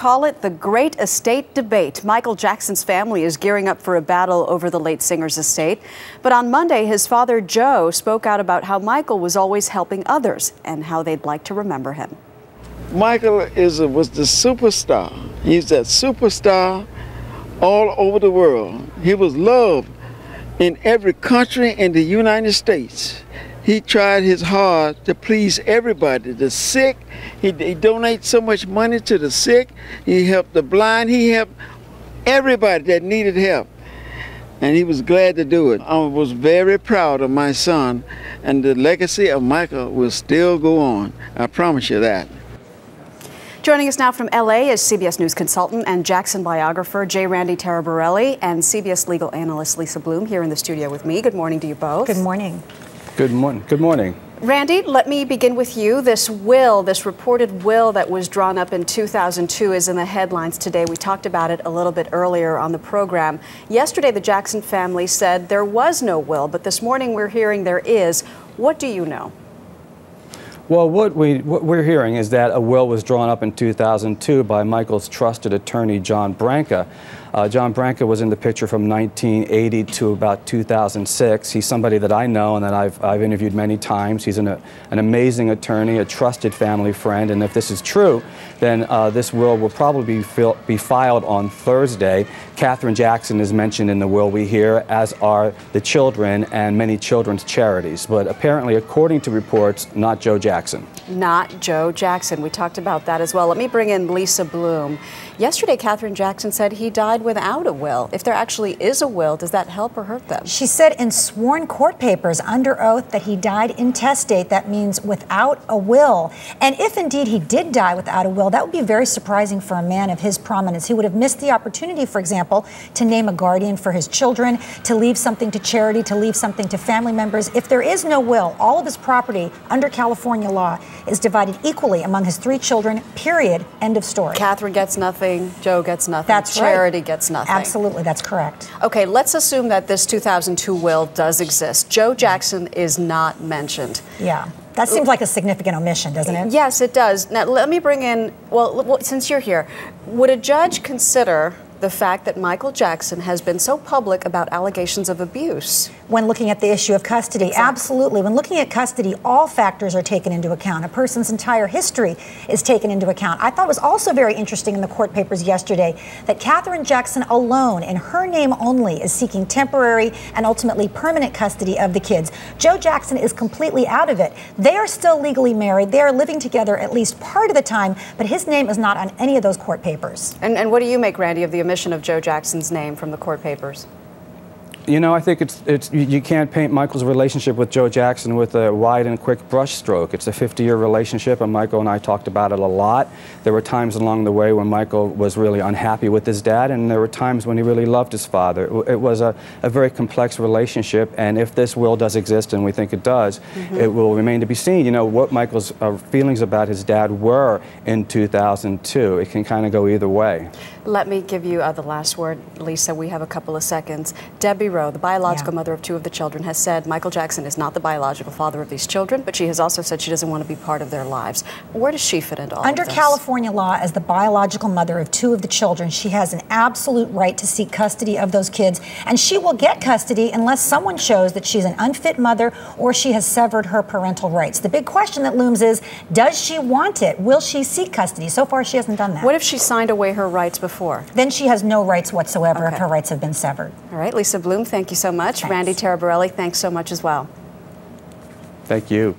call it the great estate debate. Michael Jackson's family is gearing up for a battle over the late singer's estate. But on Monday, his father, Joe, spoke out about how Michael was always helping others and how they'd like to remember him. Michael was the superstar. He's that superstar all over the world. He was loved in every country in the United States. He tried his hard to please everybody, the sick. He donated so much money to the sick. He helped the blind. He helped everybody that needed help. And he was glad to do it. I was very proud of my son, and the legacy of Michael will still go on. I promise you that. Joining us now from LA is CBS News consultant and Jackson biographer J. Randy Taraborrelli and CBS legal analyst Lisa Bloom here in the studio with me. Good morning to you both. Good morning. Good morning. Good morning. Randy, let me begin with you. This reported will that was drawn up in 2002 is in the headlines today. We talked about it a little bit earlier on the program. Yesterday, the Jackson family said there was no will, but this morning we're hearing there is. What do you know? Well, what we're hearing is that a will was drawn up in 2002 by Michael's trusted attorney, John Branca. John Branca was in the picture from 1980 to about 2006. He's somebody that I know and that I've interviewed many times. He's an amazing attorney, a trusted family friend, and if this is true, then this will probably be filed on Thursday. Katherine Jackson is mentioned in the will we hear, as are the children and many children's charities. But apparently, according to reports, not Joe Jackson. Not Joe Jackson. We talked about that as well. Let me bring in Lisa Bloom. Yesterday, Katherine Jackson said he died without a will. If there actually is a will, does that help or hurt them? She said in sworn court papers under oath that he died intestate. That means without a will. And if indeed he did die without a will, that would be very surprising for a man of his prominence. He would have missed the opportunity, for example, to name a guardian for his children, to leave something to charity, to leave something to family members. If there is no will, all of his property under California law is divided equally among his 3 children, period, end of story. Katherine gets nothing, Joe gets nothing, that's charity right. Gets nothing. Absolutely, that's correct. Okay, let's assume that this 2002 will does exist. Joe Jackson is not mentioned. Yeah. That seems like a significant omission, doesn't it? Yes, it does. Now, let me bring in, well, since you're here, would a judge consider the fact that Michael Jackson has been so public about allegations of abuse? When looking at the issue of custody, exactly. Absolutely. When looking at custody, all factors are taken into account. A person's entire history is taken into account. I thought it was also very interesting in the court papers yesterday that Katherine Jackson alone, in her name only, is seeking temporary and ultimately permanent custody of the kids. Joe Jackson is completely out of it. They are still legally married. They are living together at least part of the time, but his name is not on any of those court papers. And what do you make, Randy, of the omission of Joe Jackson's name from the court papers? You know, I think you can't paint Michael's relationship with Joe Jackson with a wide and quick brushstroke. It's a 50-year relationship, and Michael and I talked about it a lot. There were times along the way when Michael was really unhappy with his dad, and there were times when he really loved his father. It was a very complex relationship, and if this will does exist, and we think it does, it will remain to be seen. You know, what Michael's feelings about his dad were in 2002. It can kind of go either way. Let me give you the last word, Lisa. We have a couple of seconds. Debbie Rowe, the biological mother of 2 of the children, has said Michael Jackson is not the biological father of these children, but she has also said she doesn't want to be part of their lives. Where does she fit into all Under of this? California law, as the biological mother of 2 of the children, she has an absolute right to seek custody of those kids, and she will get custody unless someone shows that she's an unfit mother or she has severed her parental rights. The big question that looms is, does she want it? Will she seek custody? So far, she hasn't done that. What if she signed away her rights before? Then she has no rights whatsoever if her rights have been severed. All right, Lisa Bloom, thank you so much. Thanks. Randy Taraborrelli, thanks so much as well. Thank you.